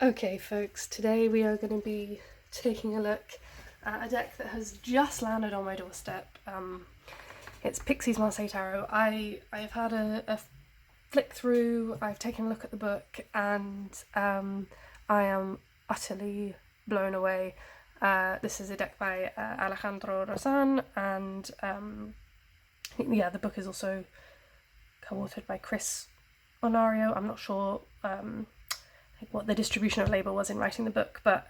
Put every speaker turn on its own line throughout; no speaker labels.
Okay folks, today we are going to be taking a look at a deck that has just landed on my doorstep. It's Pixie's Marseille Tarot. I've had a flick through, I've taken a look at the book, and I am utterly blown away. This is a deck by Alejandro Rozan, and yeah, the book is also co-authored by Chris Onario. I'm not sure what the distribution of label was in writing the book, but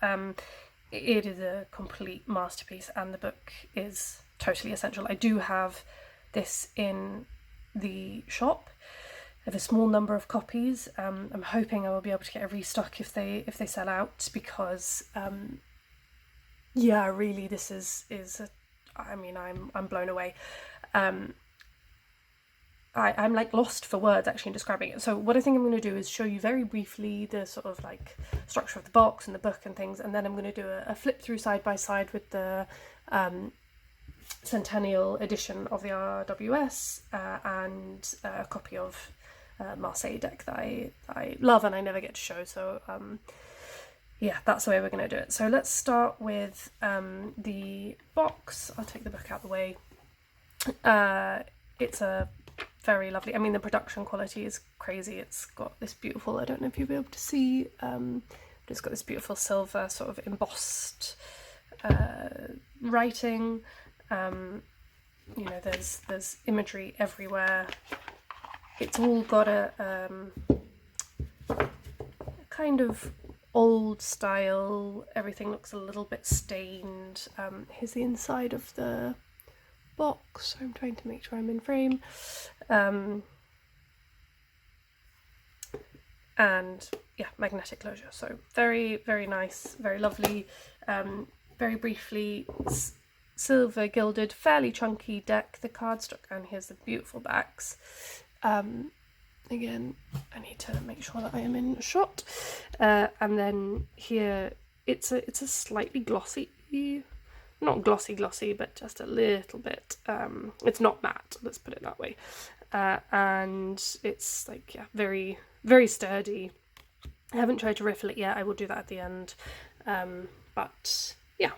it is a complete masterpiece, and the book is totally essential. I do have this in the shop. I have a small number of copies. I'm hoping I will be able to get a restock if they sell out, because yeah, really, this is I'm blown away. I'm like lost for words actually in describing it. So what I think I'm going to do is show you very briefly the sort of like structure of the box and the book and things, and then I'm going to do a flip through side by side with the centennial edition of the RWS and a copy of Marseille deck that I love and I never get to show. So yeah, that's the way we're going to do it. So let's start with the box. I'll take the book out of the way. It's a very lovely, I mean, the production quality is crazy. It's got this beautiful, I don't know if you'll be able to see, but it's got this beautiful silver sort of embossed writing. You know, there's imagery everywhere. It's all got a kind of old style. Everything looks a little bit stained. Here's the inside of the box. I'm trying to make sure I'm in frame. And yeah, magnetic closure. So very, very nice, very lovely. Very briefly, silver gilded, fairly chunky deck, the cardstock, and here's the beautiful backs. Again, I need to make sure that I am in shot. And then here, it's a slightly glossy, not glossy, but just a little bit. It's not matte, let's put it that way. And it's like, yeah, very, very sturdy. I haven't tried to riffle it yet. I will do that at the end. But yeah,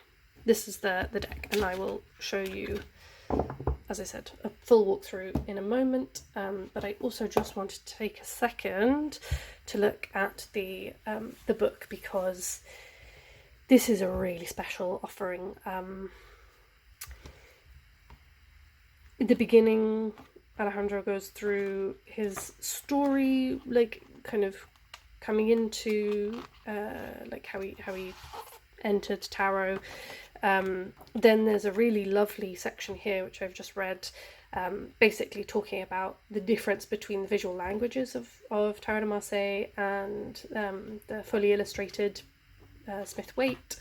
this is the deck, and I will show you, as I said, a full walkthrough in a moment. But I also just wanted to take a second to look at the book, because this is a really special offering. In the beginning, Alejandro goes through his story, like kind of coming into like how he entered tarot. Then there's a really lovely section here which I've just read, basically talking about the difference between the visual languages of Tarot de Marseille and the fully illustrated Smith Waite.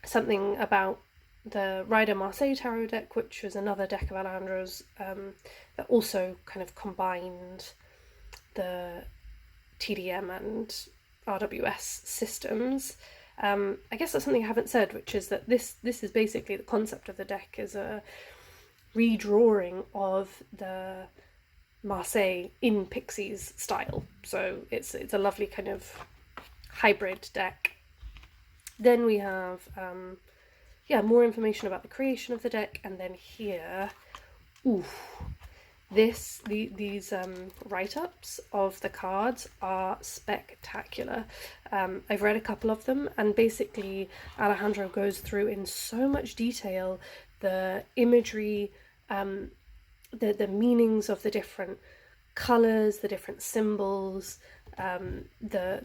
Something about the Rider Marseille tarot deck, which was another deck of Alejandro's, that also kind of combined the TDM and RWS systems. I guess that's something I haven't said, which is that this is basically the concept of the deck is a redrawing of the Marseille in Pixie's style. So it's a lovely kind of hybrid deck. Then we have yeah, more information about the creation of the deck, and then here, these write-ups of the cards are spectacular. I've read a couple of them, and basically Alejandro goes through in so much detail the imagery, the meanings of the different colours, the different symbols, the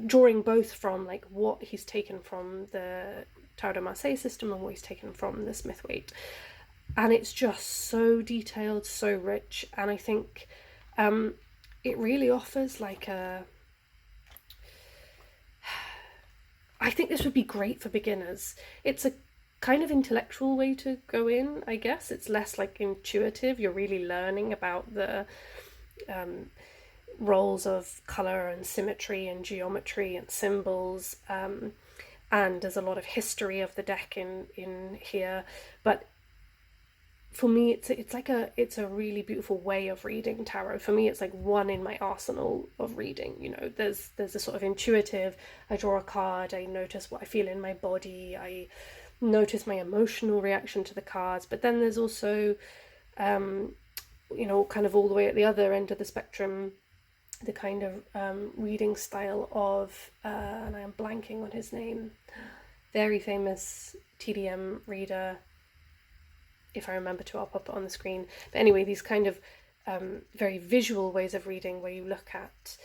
drawing both from like what he's taken from the Tarot de Marseille system and what he's taken from the Smith Waite, and it's just so detailed, so rich, and I think it really offers like I think this would be great for beginners. It's a kind of intellectual way to go in, I guess. It's less like intuitive. You're really learning about the roles of colour and symmetry and geometry and symbols, and there's a lot of history of the deck in here, but for me, it's a really beautiful way of reading tarot. For me, it's like one in my arsenal of reading. You know, there's a sort of intuitive. I draw a card. I notice what I feel in my body. I notice my emotional reaction to the cards. But then there's also, you know, kind of all the way at the other end of the spectrum, the kind of reading style of, and I am blanking on his name, very famous TDM reader. If I remember to, I'll pop it on the screen. But anyway, these kind of very visual ways of reading, where you look at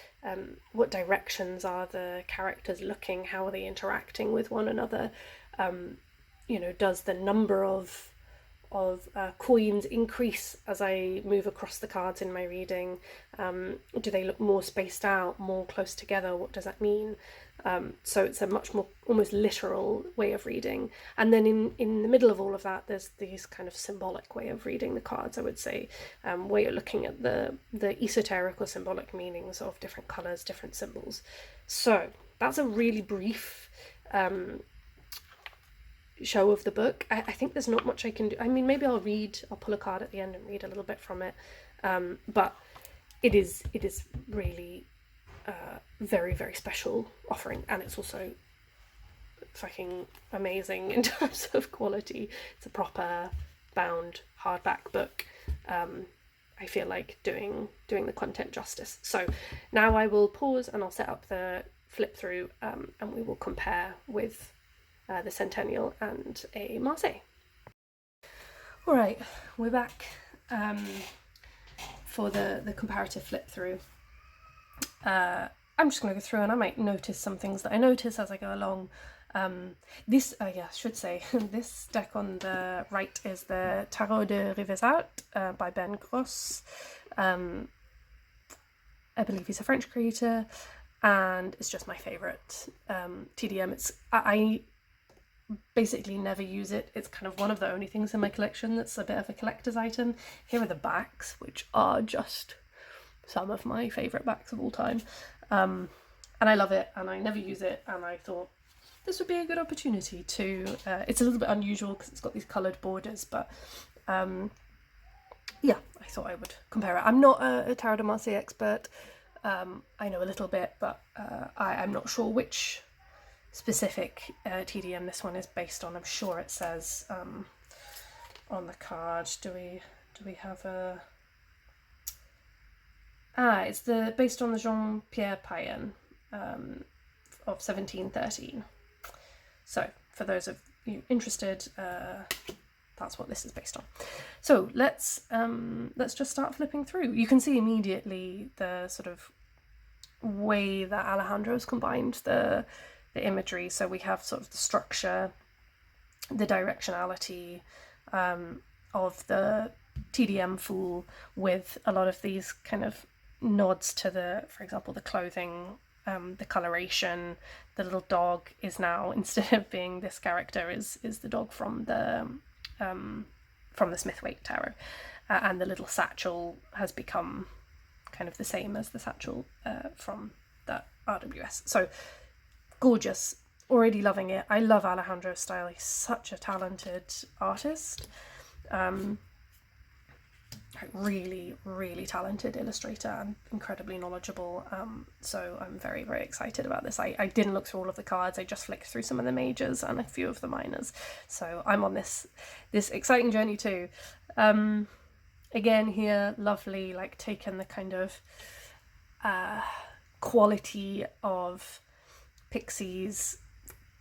what directions are the characters looking, how are they interacting with one another. You know, does the number of coins increase as I move across the cards in my reading? Do they look more spaced out, more close together? What does that mean? So it's a much more almost literal way of reading. And then in the middle of all of that, there's these kind of symbolic way of reading the cards, I would say, where you're looking at the esoteric or symbolic meanings of different colours, different symbols. So that's a really brief show of the book. I think there's not much I can do. I mean, maybe I'll pull a card at the end and read a little bit from it. But it is really very, very special offering, and it's also fucking amazing in terms of quality. It's a proper bound hardback book. I feel like doing the content justice. So now I will pause and I'll set up the flip through, and we will compare with the Centennial and a Marseille. All right, we're back for the comparative flip through. I'm just going to go through and I might notice some things that I notice as I go along. This deck on the right is the Tarot de Rivesart by Ben Gross. I believe he's a French creator, and it's just my favourite TDM. I basically never use it. It's kind of one of the only things in my collection that's a bit of a collector's item. Here are the backs, which are just some of my favourite backs of all time. And I love it, and I never use it, and I thought this would be a good opportunity to, it's a little bit unusual because it's got these coloured borders, but yeah, I thought I would compare it. I'm not a Tarot de Marseille expert. I know a little bit, but I'm not sure which specific TDM this one is based on. I'm sure it says on the card. Do we have a... it's based on the Jean-Pierre Payen of 1713. So for those of you interested, that's what this is based on. So let's just start flipping through. You can see immediately the sort of way that Alejandro's combined the imagery. So we have sort of the structure, the directionality of the TDM Fool, with a lot of these kind of nods to for example, the clothing, the coloration. The little dog is now, instead of being this character, is the dog from the Smithwaite Tarot, and the little satchel has become kind of the same as the satchel from the RWS. So gorgeous, already loving it. I love Alejandro's style. He's such a talented artist. Really, really talented illustrator and incredibly knowledgeable. So I'm very, very excited about this. I didn't look through all of the cards. I just flicked through some of the majors and a few of the minors. So I'm on this exciting journey too. Again here, lovely, like taken the kind of quality of Pixie's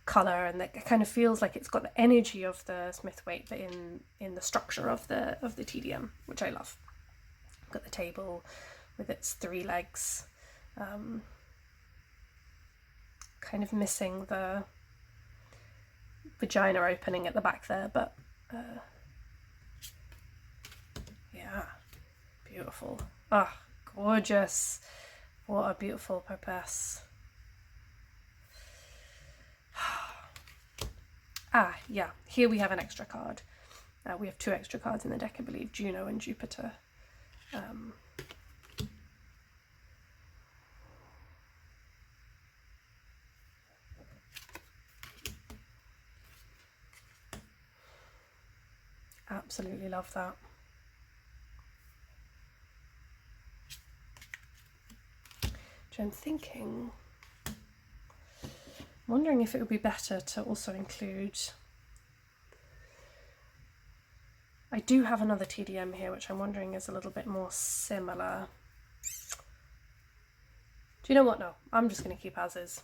colour, and it kind of feels like it's got the energy of the Smithwaite, but in the structure of the TDM, which I love. Got the table with its 3 legs, kind of missing the vagina opening at the back there, but yeah, beautiful. Ah, gorgeous. What a beautiful purpose. Yeah, here we have an extra card. We have 2 extra cards in the deck, I believe, Juno and Jupiter. Absolutely love that. Which I'm thinking, wondering if it would be better to also include, I do have another TDM here which I'm wondering is a little bit more similar. Do you know what? No, I'm just going to keep as is.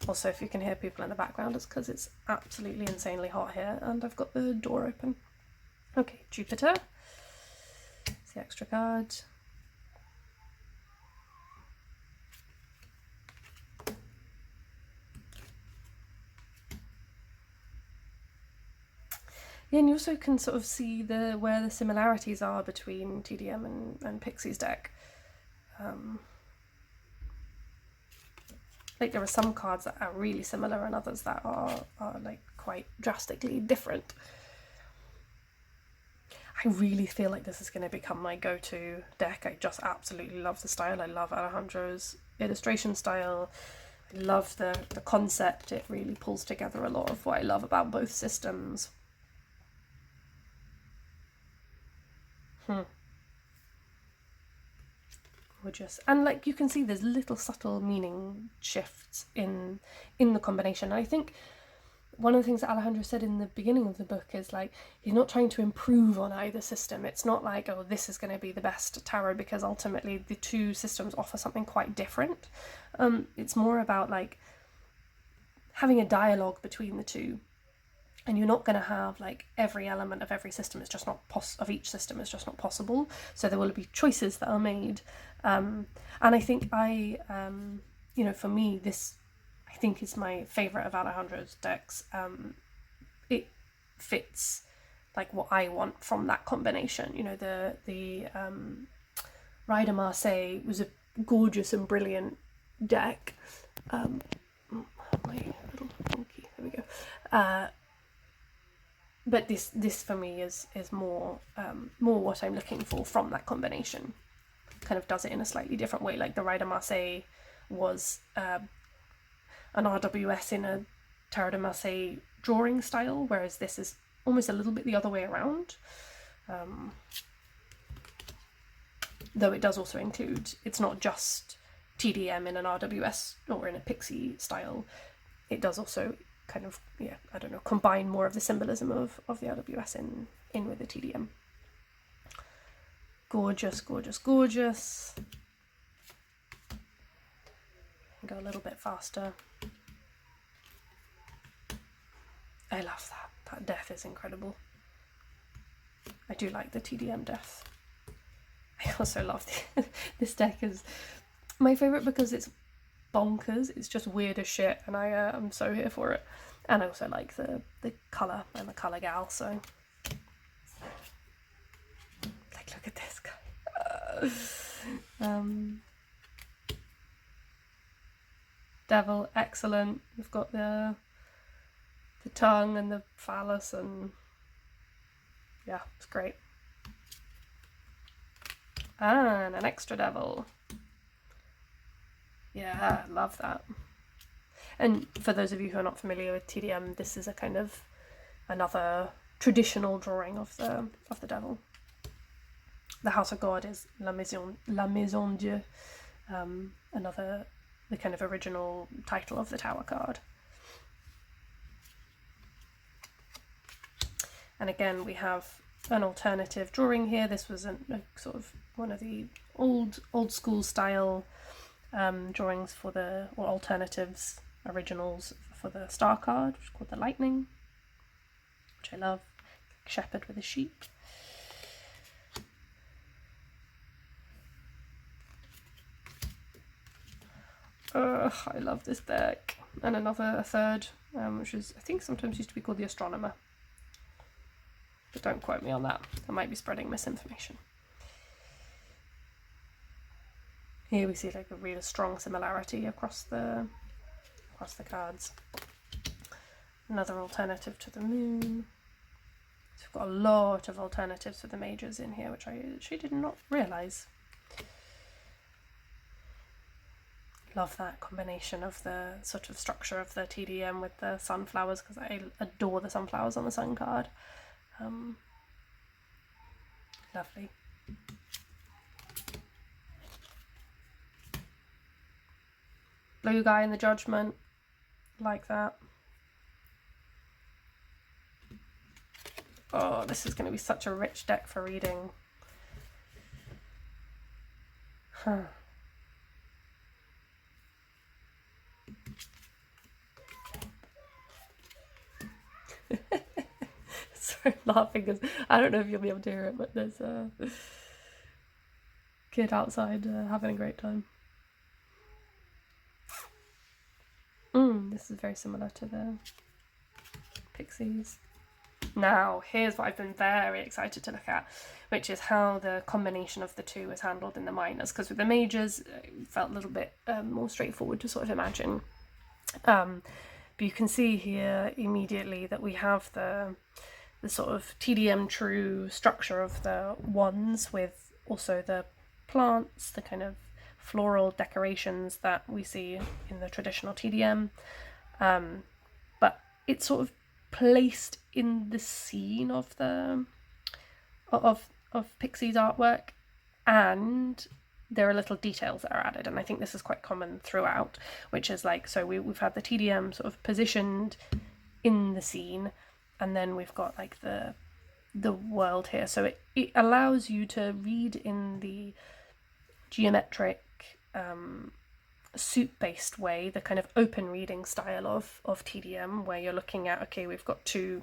Also, if you can hear people in the background, it's because it's absolutely insanely hot here and I've got the door open. Okay, Jupiter. It's the extra card. Yeah, and you also can sort of see where the similarities are between TDM and Pixie's deck. Like there are some cards that are really similar and others that are like quite drastically different. I really feel like this is going to become my go-to deck. I just absolutely love the style. I love Alejandro's illustration style. I love the concept. It really pulls together a lot of what I love about both systems. Gorgeous. And like you can see there's little subtle meaning shifts in the combination. And I think one of the things that Alejandro said in the beginning of the book is like he's not trying to improve on either system. It's not like, oh, this is going to be the best tarot, because ultimately the two systems offer something quite different. It's more about like having a dialogue between the two. And you're not going to have like every element of every system is just not of each system is just not possible. So there will be choices that are made. And I think you know, for me, this I think is my favourite of Alejandro's decks. It fits like what I want from that combination. You know, the Rider Marseille was a gorgeous and brilliant deck. My little monkey, there we go. But this for me is more what I'm looking for from that combination. Kind of does it in a slightly different way. Like the Rider Marseille was an RWS in a Tarot de Marseille drawing style, whereas this is almost a little bit the other way around. Though it does also include, it's not just TDM in an RWS or in a Pixie style. It does also kind of, yeah, I don't know, combine more of the symbolism of the RWS in with the TDM. Gorgeous, gorgeous, gorgeous. Go a little bit faster. I love that. That death is incredible. I do like the TDM death. I also love this deck is my favourite because it's bonkers. It's just weird as shit, and I'm so here for it. And I also like the colour. I'm a colour gal, so like look at this guy. Devil, excellent. We've got the tongue and the phallus, and yeah, it's great. And an extra devil. Yeah, love that. And for those of you who are not familiar with TDM, this is a kind of another traditional drawing of the devil. The House of God is La Maison Dieu, the kind of original title of the Tower card. And again, we have an alternative drawing here. This was a sort of one of the old school style drawings or alternatives, originals for the star card, which is called the Lightning, which I love. Shepherd with a sheep. I love this deck. And a third, which is, I think sometimes used to be called the Astronomer. But don't quote me on that. I might be spreading misinformation. Here we see like a really strong similarity across the cards. Another alternative to the moon. So we've got a lot of alternatives for the majors in here, which I actually did not realise. love that combination of the sort of structure of the TDM with the sunflowers, because I adore the sunflowers on the sun card. Lovely. Blue guy in the Judgment, like that. Oh, this is going to be such a rich deck for reading. Huh. Sorry, I'm laughing because I don't know if you'll be able to hear it, but there's a kid outside having a great time. This is very similar to the Pixies. Now, here's what I've been very excited to look at, which is how the combination of the two is handled in the minors, because with the majors, it felt a little bit more straightforward to sort of imagine. But you can see here immediately that we have the sort of TDM true structure of the wands, with also the plants, the kind of floral decorations that we see in the traditional TDM, but it's sort of placed in the scene of the of Pixie's artwork, and there are little details that are added, and I think this is quite common throughout, which is like, so we've had the TDM sort of positioned in the scene, and then we've got like the world here, so it allows you to read in the geometric suit-based way, the kind of open reading style of TDM, where you're looking at, okay, we've got two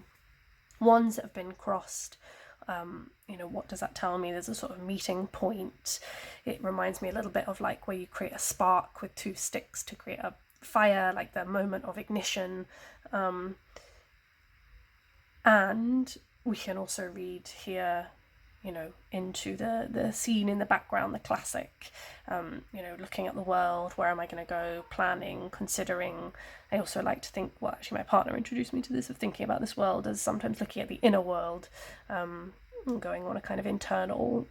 wands that have been crossed, you know, what does that tell me? There's a sort of meeting point. It reminds me a little bit of like where you create a spark with two sticks to create a fire, like the moment of ignition. And we can also read here, you know, into the scene in the background, the classic, you know, looking at the world, where am I going to go, planning, considering. I also like to think, well, actually my partner introduced me to this, of thinking about this world as sometimes looking at the inner world, going on a kind of internal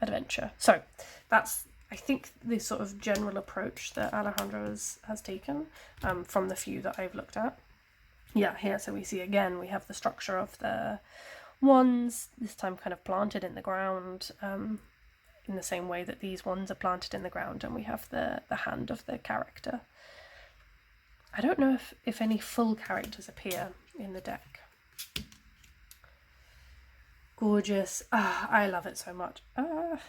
adventure. So that's, I think, the sort of general approach that Alejandro has taken, from the few that I've looked at. Yeah, here, so we see again, we have the structure of the wands, this time kind of planted in the ground, in the same way that these ones are planted in the ground, and we have the hand of the character. I don't know if any full characters appear in the deck. Gorgeous. I love it so much. So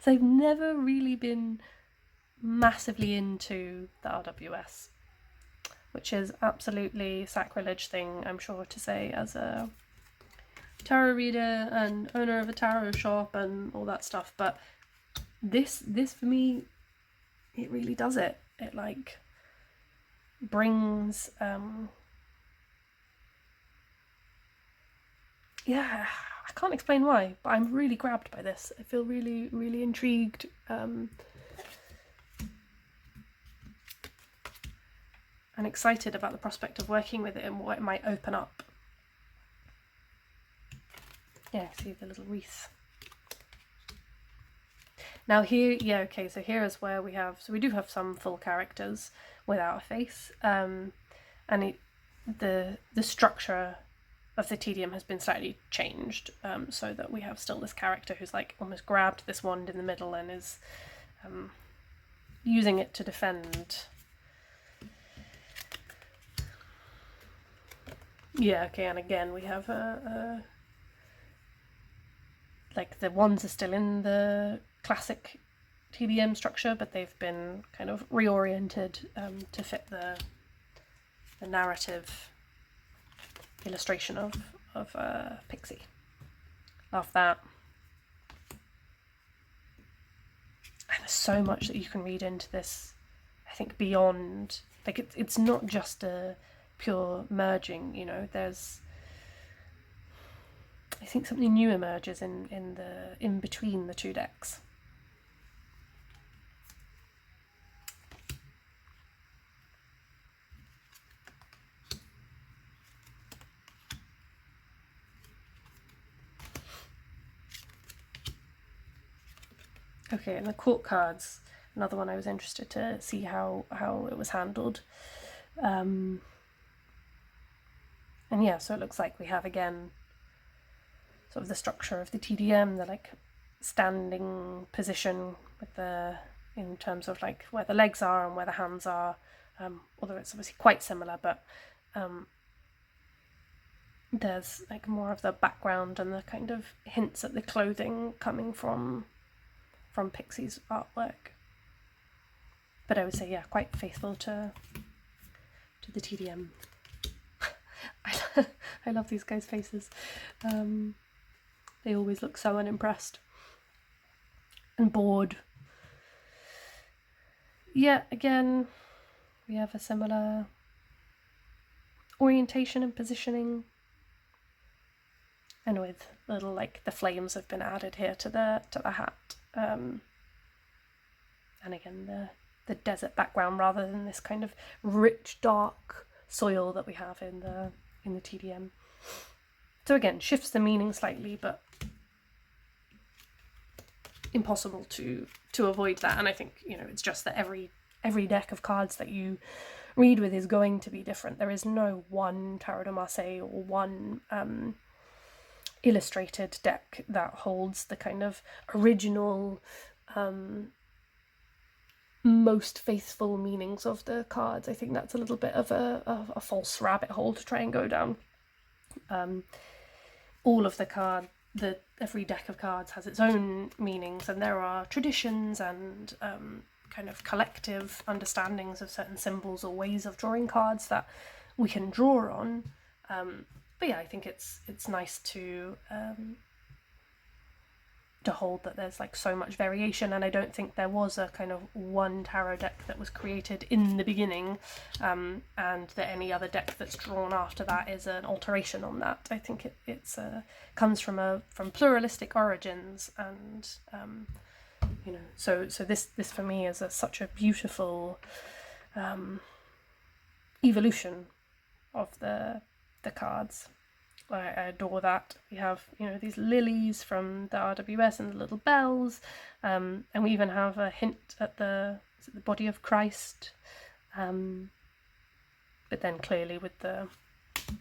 I've never really been massively into the RWS, which is absolutely sacrilege thing, I'm sure to say, as a tarot reader and owner of a tarot shop and all that stuff. But this for me, it really does it. It like brings yeah, I can't explain why, but I'm really grabbed by this. I feel really, really intrigued. And excited about the prospect of working with it and what it might open up. Yeah, see the little wreath. Now here, yeah, okay, so here is where we have, so we do have some full characters without a face, and the structure of the TDM has been slightly changed, so that we have still this character who's like almost grabbed this wand in the middle and is using it to defend. Yeah, okay, and again we have like the wands are still in the classic TDM structure, but they've been kind of reoriented to fit the narrative illustration of Pixie. Love that. And there's so much that you can read into this, I think, beyond, like it's not just a pure merging, you know, there's, I think something new emerges in between the two decks. Okay, and the court cards. another one I was interested to see how it was handled. And yeah, so it looks like we have again sort of the structure of the TDM, the like standing position with in terms of like where the legs are and where the hands are, although it's obviously quite similar, but there's like more of the background and the kind of hints at the clothing coming from Pixie's artwork. But I would say, yeah, quite faithful to the TDM. I love these guys' faces. They always look so unimpressed and bored. Yeah, again, we have a similar orientation and positioning. And with little, like, the flames have been added here to the hat. And again, the desert background rather than this kind of rich, dark soil that we have in the TDM. So again, shifts the meaning slightly, but impossible to avoid that. And I think, you know, it's just that every deck of cards that you read with is going to be different. There is no one Tarot de Marseille or one illustrated deck that holds the kind of original most faithful meanings of the cards. I think that's a little bit of a false rabbit hole to try and go down. All of every deck of cards has its own meanings, and there are traditions and kind of collective understandings of certain symbols or ways of drawing cards that we can draw on. But yeah, I think it's nice to hold that there's like so much variation, and I don't think there was a kind of one tarot deck that was created in the beginning, and that any other deck that's drawn after that is an alteration on that. I think it's comes from pluralistic origins, and you know, so this for me is such a beautiful evolution of the cards. I adore that. We have, you know, these lilies from the RWS and the little bells, and we even have a hint at the body of Christ, but then clearly with the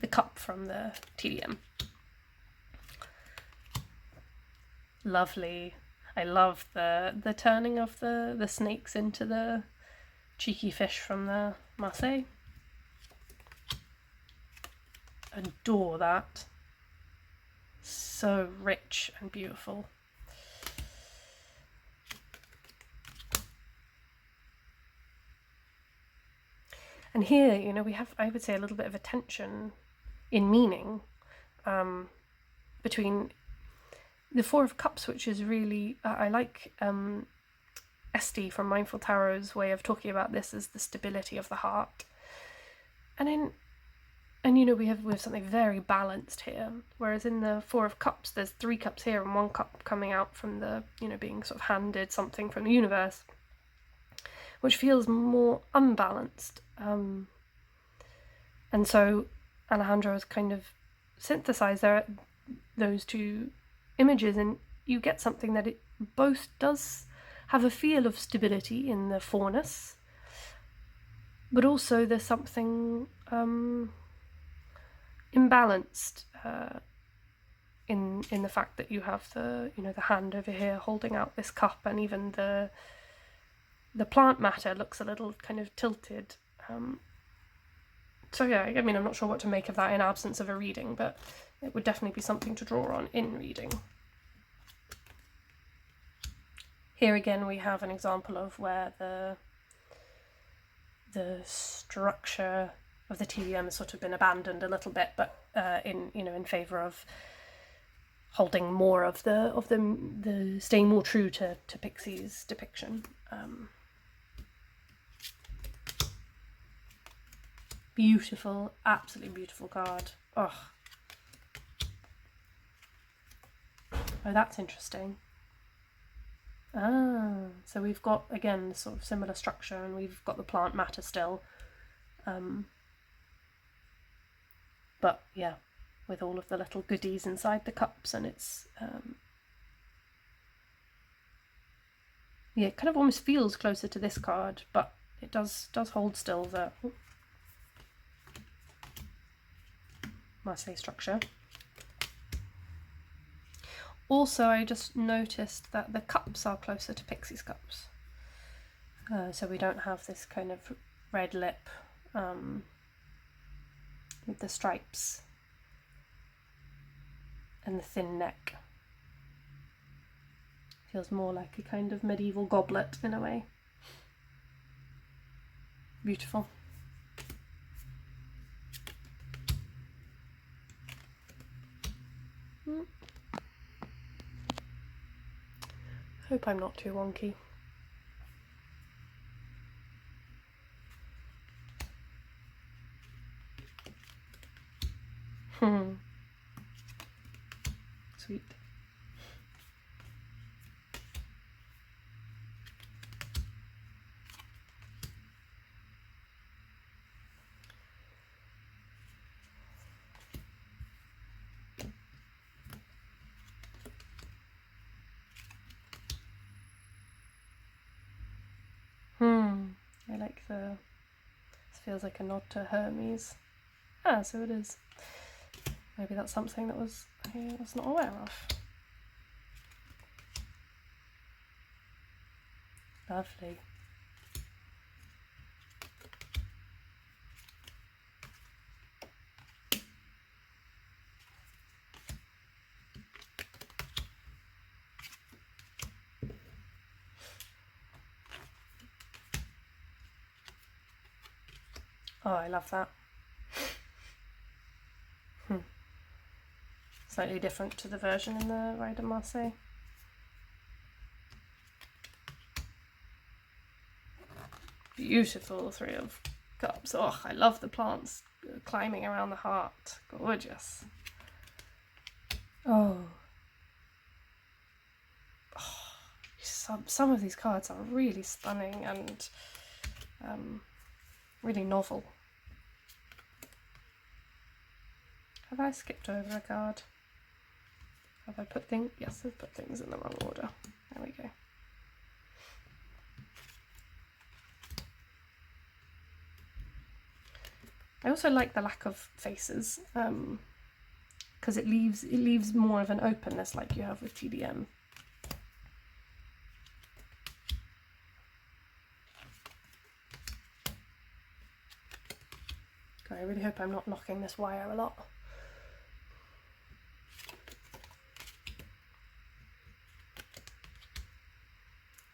cup from the TDM. Lovely. I love the turning of the snakes into the cheeky fish from the Marseille. Adore that. So rich and beautiful. And here, you know, we have, I would say, a little bit of a tension in meaning between the Four of Cups, which is really, I like Esty from Mindful Tarot's way of talking about this as the stability of the heart. And you know, we have something very balanced here, whereas in the Four of Cups, there's 3 cups here and 1 cup coming out from the, you know, being sort of handed something from the universe, which feels more unbalanced. And so Alejandro has kind of synthesized those 2 images, and you get something that it both does have a feel of stability in the fourness, but also there's something imbalanced in the fact that you have the hand over here holding out this cup, and even the plant matter looks a little kind of tilted. So yeah, I mean, I'm not sure what to make of that in absence of a reading, but it would definitely be something to draw on in reading. Here again we have an example of where the structure of the TDM has sort of been abandoned a little bit, but in favour of holding more of the staying more true to Pixie's depiction. Beautiful, absolutely beautiful card. Oh, that's interesting. So we've got again sort of similar structure, and we've got the plant matter still. But yeah, with all of the little goodies inside the cups, and it's Yeah, it kind of almost feels closer to this card, but it does hold still the Marseille structure. Also, I just noticed that the cups are closer to Pixie's cups. So we don't have this kind of red lip with the stripes and the thin neck. Feels more like a kind of medieval goblet in a way. Beautiful. Hope I'm not too wonky. Sweet. I like this feels like a nod to Hermes. Ah, so it is. Maybe that's something that I was not aware of. Lovely. Oh, I love that. Slightly different to the version in the Ride of Marseille. Beautiful Three of Cups. Oh, I love the plants climbing around the heart. Gorgeous. Oh. Some of these cards are really stunning and really novel. Have I skipped over a card? Have I put things? Yes, I've put things in the wrong order. There we go. I also like the lack of faces because it leaves more of an openness like you have with TDM. I really hope I'm not knocking this wire a lot.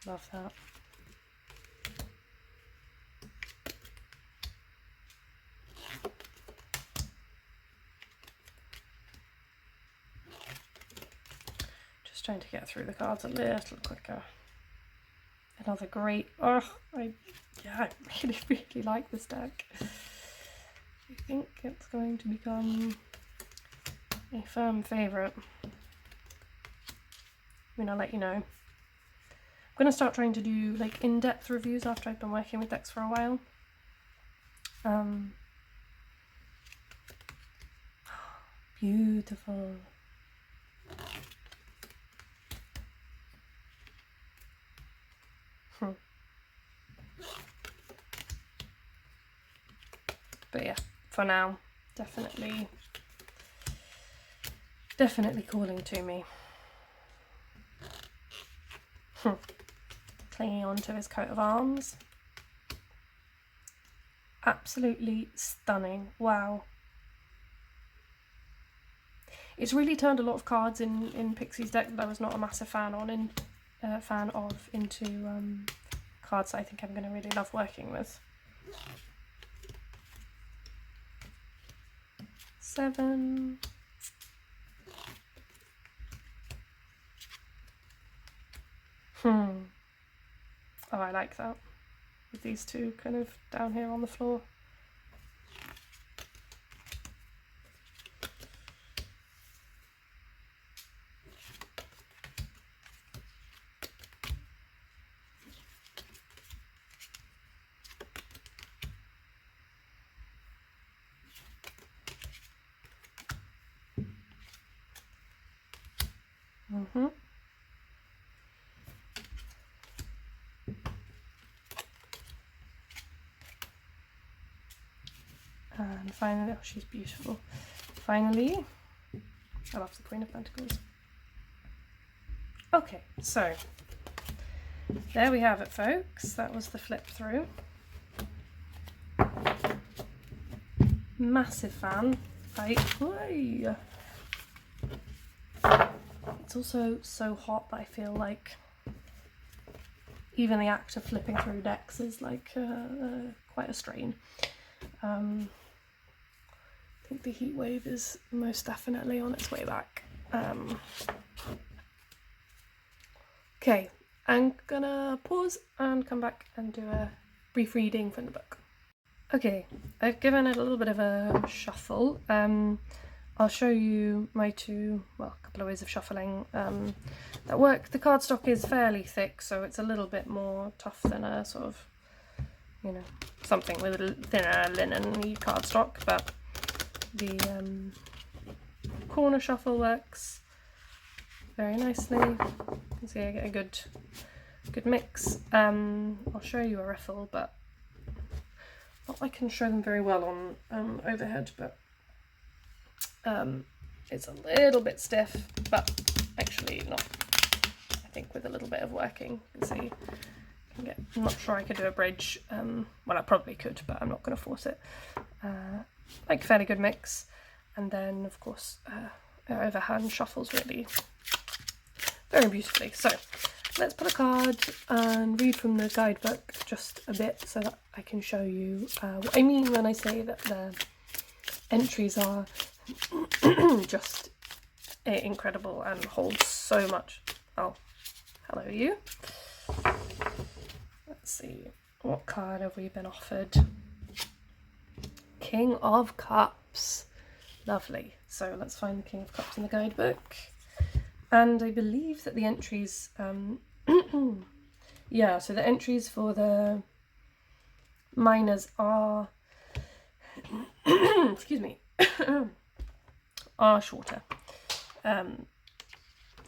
Love that. Just trying to get through the cards a little quicker. Another great, I really like this deck. I think it's going to become a firm favourite. I mean, I'll let you know. I'm going to start trying to do like in-depth reviews after I've been working with decks for a while. Beautiful. But yeah, for now, definitely calling to me. Clinging onto his coat of arms. Absolutely stunning. Wow. It's really turned a lot of cards in Pixie's deck that I was not a massive fan of into cards that I think I'm going to really love working with. 7. Oh, I like that. With these two kind of down here on the floor. And finally, oh, she's beautiful. Finally, I love the Queen of Pentacles. Okay, so there we have it, folks. That was the flip through. Massive fan. It's also so hot that I feel like even the act of flipping through decks is like quite a strain. I think the heat wave is most definitely on its way back. Okay, I'm gonna pause and come back and do a brief reading from the book. Okay, I've given it a little bit of a shuffle. I'll show you my a couple of ways of shuffling that work. The cardstock is fairly thick, so it's a little bit more tough than a sort of, something with a thinner linen-y cardstock, but the corner shuffle works very nicely. You can see I get a good mix. I'll show you a riffle, but not I can show them very well on overhead, but it's a little bit stiff, but actually not. I think with a little bit of working, you can see. I'm not sure I could do a bridge. Well, I probably could, but I'm not going to force it. Like fairly good mix, and then of course overhand shuffles really very beautifully. So let's put a card and read from the guidebook just a bit so that I can show you what I mean when I say that the entries are just incredible and hold so much. Oh, hello you. Let's see, what card have we been offered? King of Cups. Lovely. So let's find the King of Cups in the guidebook. And I believe that the entries, yeah, so the entries for the minors are, excuse me, are shorter.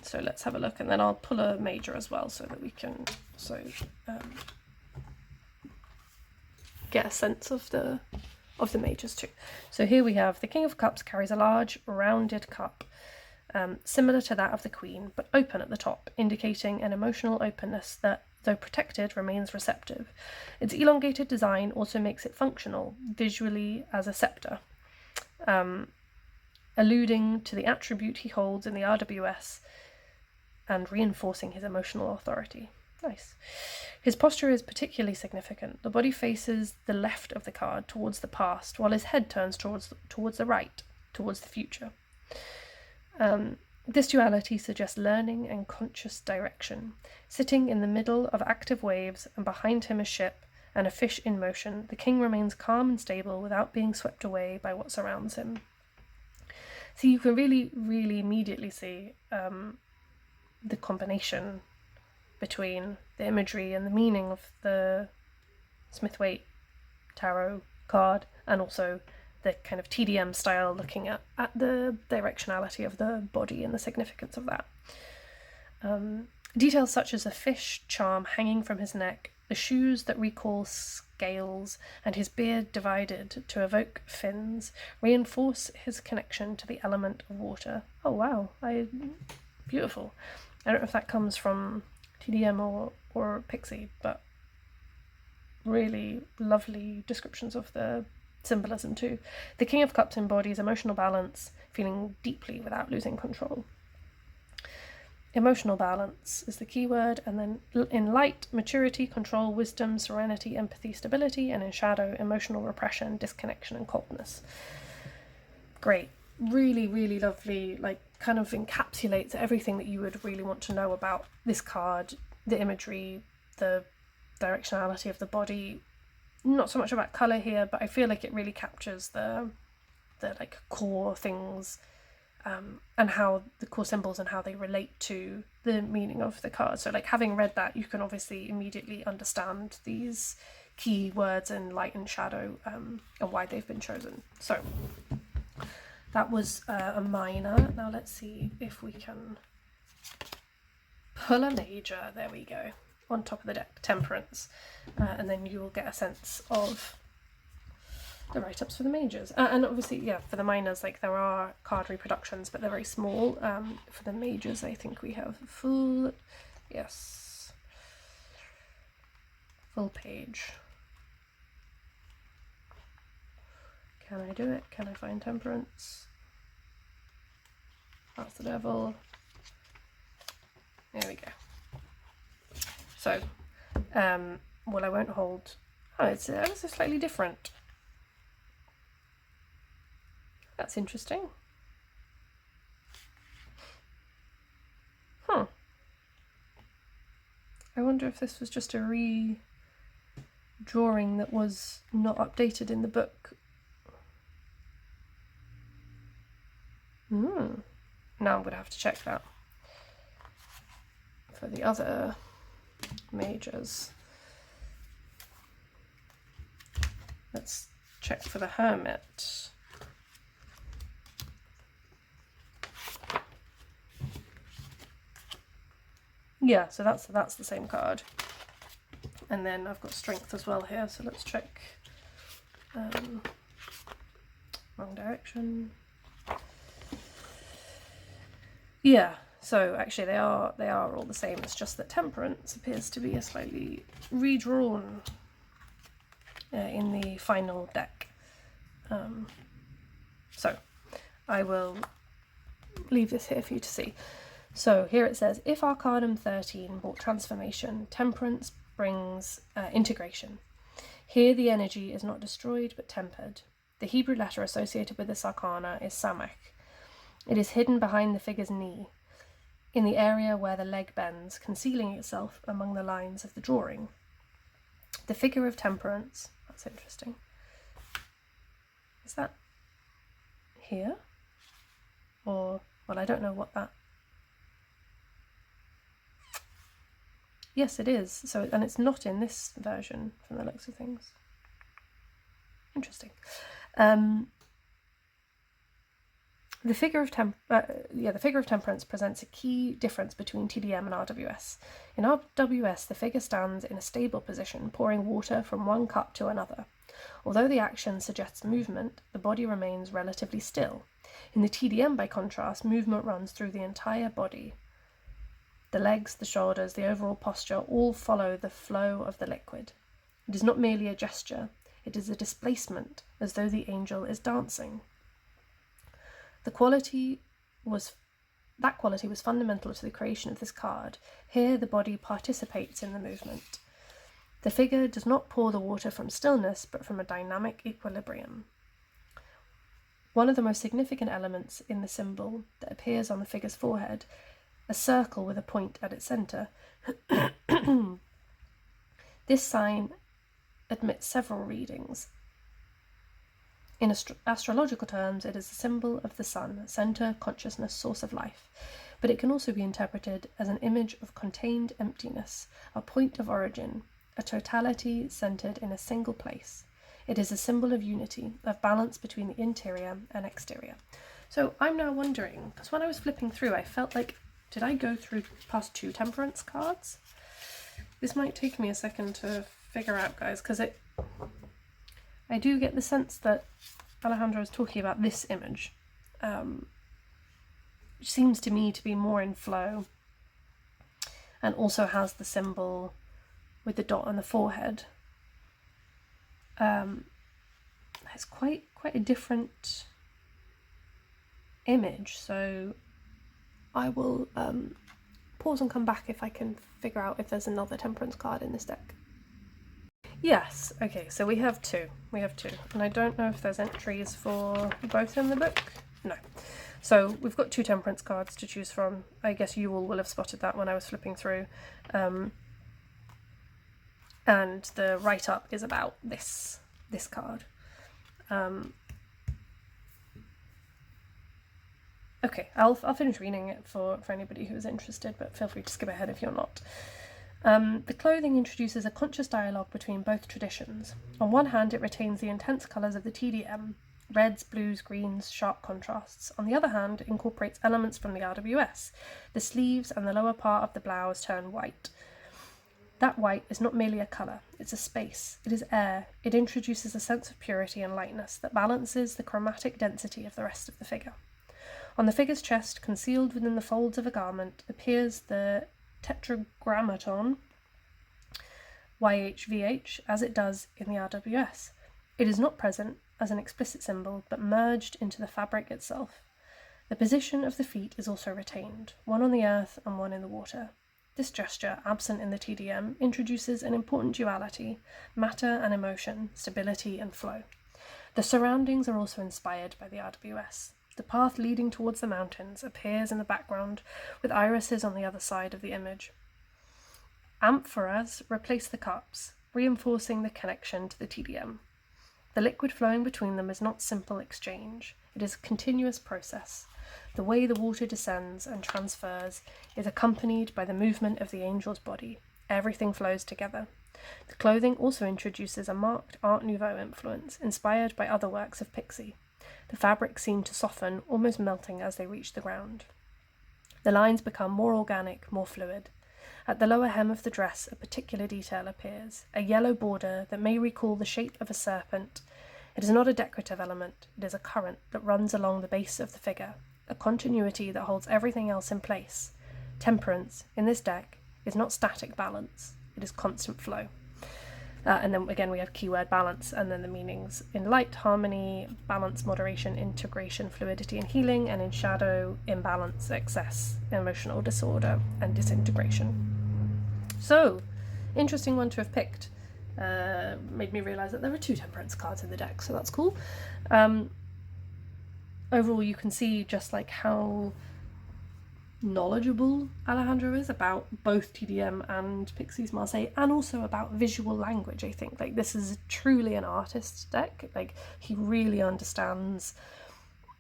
So let's have a look, and then I'll pull a major as well so that we can get a sense of the majors too. So here we have the King of Cups carries a large rounded cup, similar to that of the Queen, but open at the top, indicating an emotional openness that, though protected, remains receptive. Its elongated design also makes it functional visually as a scepter, alluding to the attribute he holds in the RWS and reinforcing his emotional authority. Nice. His posture is particularly significant. The body faces the left of the card, towards the past, while his head turns towards the right, towards the future. This duality suggests learning and conscious direction. Sitting in the middle of active waves and behind him a ship and a fish in motion, the king remains calm and stable without being swept away by what surrounds him. So you can really, really immediately see the combination between the imagery and the meaning of the Smith-Waite tarot card, and also the kind of TDM style, looking at the directionality of the body and the significance of that. Details such as a fish charm hanging from his neck, the shoes that recall scales, and his beard divided to evoke fins reinforce his connection to the element of water. Oh wow, beautiful. I don't know if that comes from TDM or Pixie, but really lovely descriptions of the symbolism too. The King of Cups embodies emotional balance, feeling deeply without losing control. Emotional balance is the key word, and then in light, maturity, control, wisdom, serenity, empathy, stability, and in shadow, emotional repression, disconnection, and coldness. Great. Really, really lovely, like kind of encapsulates everything that you would really want to know about this card, the imagery, the directionality of the body. Not so much about colour here, but I feel like it really captures the like core things, and how the core symbols and how they relate to the meaning of the card. So like having read that, you can obviously immediately understand these key words in light and shadow, and why they've been chosen. So that was a minor. Now let's see if we can pull a major. There we go. On top of the deck, Temperance. And then you will get a sense of the write-ups for the majors. And obviously, yeah, for the minors, like there are card reproductions, but they're very small. For the majors, I think we have full, yes, full page. Can I do it? Can I find Temperance? That's the devil. There we go. So, well, I won't hold. Oh, it's ever so slightly different. That's interesting. Huh. I wonder if this was just a re-drawing that was not updated in the book. Now I'm going to have to check that for the other majors. Let's check for the Hermit. Yeah, so that's the same card. And then I've got Strength as well here, so let's check. Wrong direction. Yeah, so actually they are all the same. It's just that Temperance appears to be a slightly redrawn in the final deck. So I will leave this here for you to see. So here it says, if Arcanum 13 brought transformation, Temperance brings integration. Here the energy is not destroyed but tempered. The Hebrew letter associated with this arcana is Samech. It is hidden behind the figure's knee, in the area where the leg bends, concealing itself among the lines of the drawing. The figure of Temperance, that's interesting. Is that here? Or, well, I don't know what that... Yes, it is. So, and it's not in this version from the looks of things. Interesting. The figure of Temperance presents a key difference between TDM and RWS. In RWS, the figure stands in a stable position, pouring water from one cup to another. Although the action suggests movement, the body remains relatively still. In the TDM, by contrast, movement runs through the entire body. The legs, the shoulders, the overall posture all follow the flow of the liquid. It is not merely a gesture, it is a displacement, as though the angel is dancing. That quality was fundamental to the creation of this card. Here the body participates in the movement. The figure does not pour the water from stillness, but from a dynamic equilibrium. One of the most significant elements in the symbol that appears on the figure's forehead, a circle with a point at its centre. This sign admits several readings. In astrological terms, it is a symbol of the sun, centre, consciousness, source of life, but it can also be interpreted as an image of contained emptiness, a point of origin, a totality centred in a single place. It is a symbol of unity, of balance between the interior and exterior. So I'm now wondering, because when I was flipping through, I felt like, did I go through past 2 Temperance cards? This might take me a second to figure out, guys, because I do get the sense that Alejandro is talking about this image, which seems to me to be more in flow, and also has the symbol with the dot on the forehead. It's quite a different image, so I will pause and come back if I can figure out if there's another Temperance card in this deck. Yes, okay, so we have two, and I don't know if there's entries for both in the book. No. So we've got 2 Temperance cards to choose from. I guess you all will have spotted that when I was flipping through. And the write-up is about this card. Okay, I'll finish reading it for anybody who is interested, but feel free to skip ahead if you're not. The clothing introduces a conscious dialogue between both traditions. On one hand, it retains the intense colours of the TDM, reds, blues, greens, sharp contrasts. On the other hand, it incorporates elements from the RWS. The sleeves and the lower part of the blouse turn white. That white is not merely a colour, it's a space, it is air, it introduces a sense of purity and lightness that balances the chromatic density of the rest of the figure. On the figure's chest, concealed within the folds of a garment, appears the tetragrammaton, YHVH, as it does in the RWS. It is not present as an explicit symbol, but merged into the fabric itself. The position of the feet is also retained, one on the earth and one in the water. This gesture, absent in the TDM, introduces an important duality, matter and emotion, stability and flow. The surroundings are also inspired by the RWS. The path leading towards the mountains appears in the background, with irises on the other side of the image. Amphoras replace the cups, reinforcing the connection to the TDM. The liquid flowing between them is not simple exchange, it is a continuous process. The way the water descends and transfers is accompanied by the movement of the angel's body. Everything flows together. The clothing also introduces a marked Art Nouveau influence, inspired by other works of Pixie. The fabrics seem to soften, almost melting as they reach the ground. The lines become more organic, more fluid. At the lower hem of the dress, a particular detail appears, a yellow border that may recall the shape of a serpent. It is not a decorative element, it is a current that runs along the base of the figure, a continuity that holds everything else in place. Temperance, in this deck, is not static balance, it is constant flow. And then again we have keyword balance, and then the meanings in light, harmony, balance, moderation, integration, fluidity and healing, and in shadow, imbalance, excess, emotional disorder and disintegration. So, interesting one to have picked. Made me realise that there are 2 temperance cards in the deck, so that's cool. Overall, you can see just like how knowledgeable Alejandro is about both TDM and Pixie's Marseille, and also about visual language. I think like this is truly an artist's deck. Like he really understands,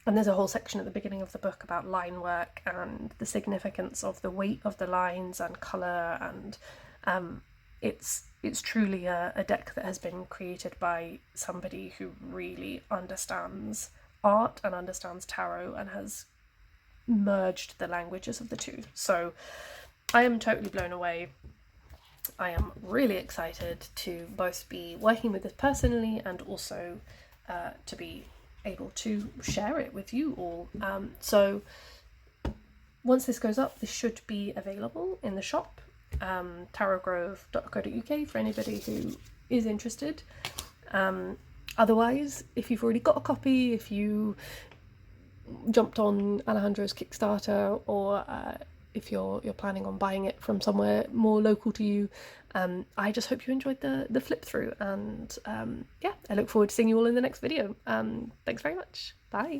and there's a whole section at the beginning of the book about line work and the significance of the weight of the lines and colour, and it's truly a deck that has been created by somebody who really understands art and understands tarot and has merged the languages of the two. So I am totally blown away. I am really excited to both be working with this personally and also to be able to share it with you all. So once this goes up, this should be available in the shop, tarotgrove.co.uk, for anybody who is interested. Otherwise, if you've already got a copy, if you jumped on Alejandro's Kickstarter, or if you're planning on buying it from somewhere more local to you, I just hope you enjoyed the flip through, and yeah, I look forward to seeing you all in the next video. Thanks very much. Bye.